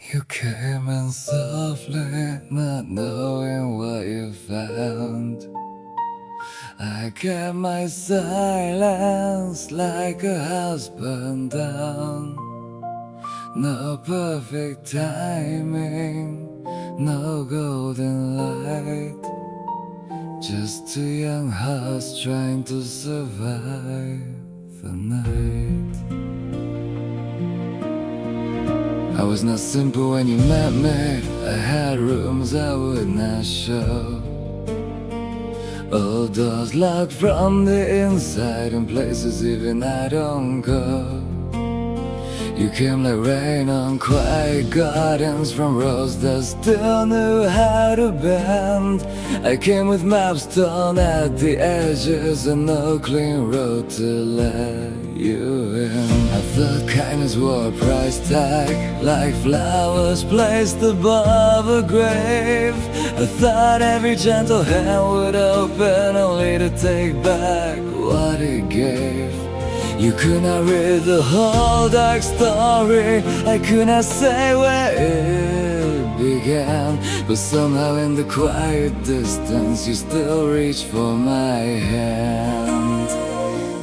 You came in softly, not knowing what you found. I kept my silence like a house burned down. No perfect timing, no golden light, just two young hearts trying to survive the night. I was not simple when you met me. I had rooms I would not show. All doors locked from the inside, and places even I don't go. You came like rain on quiet gardens, from roads that still knew how to bend. I came with maps torn at the edges, and no clean road to let you in. I thought kindness wore a price tag, like flowers placed above a grave. I thought every gentle hand would open, only to take back what it gave. You could not read the whole dark story, I could not say where it began, but somehow in the quiet distance you still reach for my hand.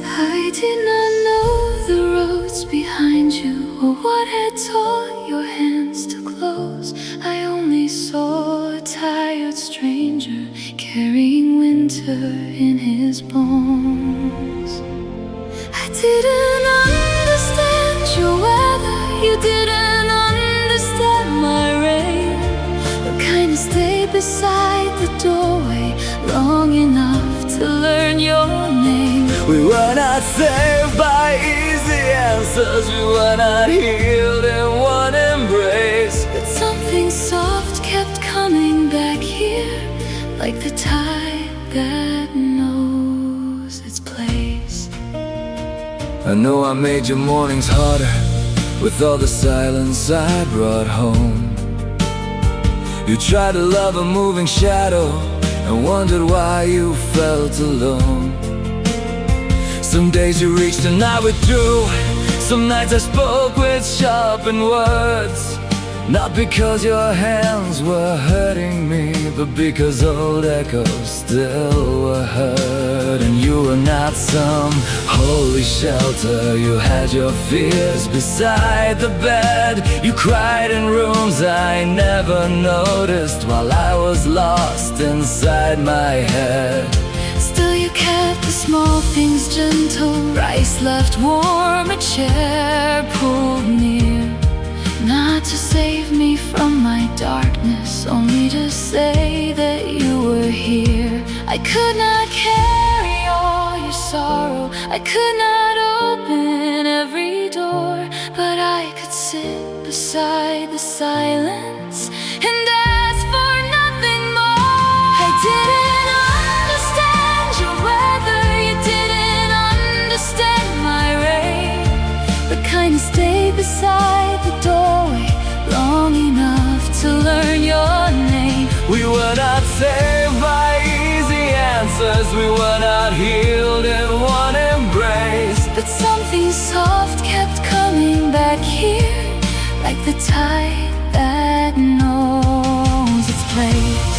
I did not know the roads behind you, or what had taught your hands to close. I only saw a tired stranger carrying winter in his bones. I didn't understand your weather, you didn't understand my rain, but kindness stayed beside the doorway long enough to learn your name. We were not saved by easy answers, we were not healed in one embrace, but something soft kept coming back here, like the tide that knows its place. I know I made your mornings harder with all the silence I brought home. You tried to love a moving shadow and wondered why you felt alone. Some days you reached and I withdrew. Some nights I spoke with sharpened words, not because your hands were hurting me, but because old echoes still were heard. And you were not some holy shelter, you had your fears beside the bed. You cried in rooms I never noticed, while I was lost inside my head. Still you kept the small things gentle, rice left warm, a chair pulled near, not to save me from my darkness, only to say that you were here. I could not carry all your sorrow, I could not open every door, but I could sit beside the silence and ask for nothing more. I didn't understand your weather, you didn't understand my rain, but kindness stayed beside the doorway long enough to learn your name. We were not saved by easy answers, we were not healed in one embrace, but something soft kept coming back here, like the tide that knows its place.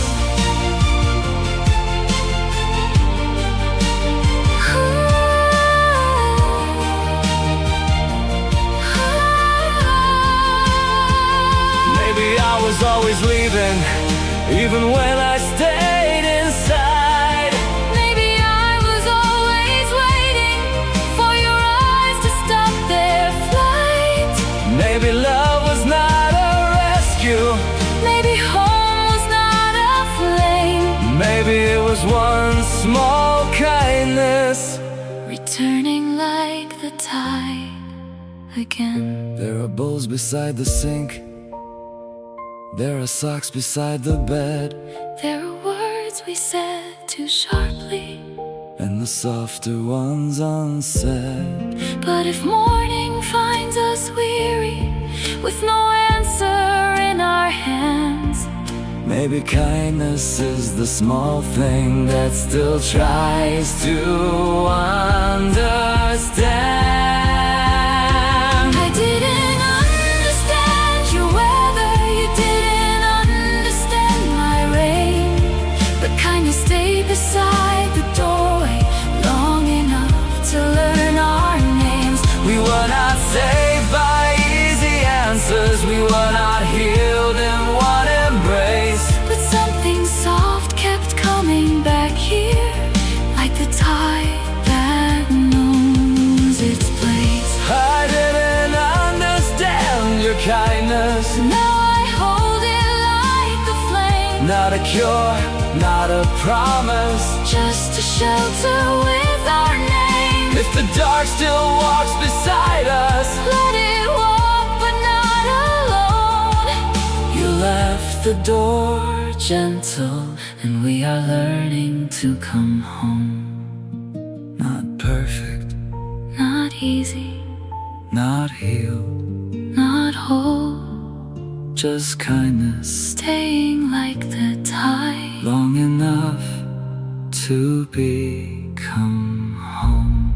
I was always leaving, even when I stayed inside. Maybe I was always waiting for your eyes to stop their flight. Maybe love was not a rescue, Maybe home was not a flame. maybe it was one small kindness, returning like the tide again. There are bowls beside the sink, there are socks beside the bed, There are words we said too sharply, and the softer ones unsaid. but if morning finds us weary, with no answer in our hands, maybe kindness is the small thing that still tries to understand. I didn't understand your weather, 'cause we were not healed in one embrace. But something soft kept coming back here, like the tide that knows its place. I didn't understand your kindness. Now I hold it like the flame, Not a cure, not a promise, just a shelter with our name. if the dark still walks beside us. Let it walk, but not alone. You left the door gentle, and we are learning to come home. Not perfect, Not easy, not healed, not whole, just kindness staying like the tide. long enough to become home.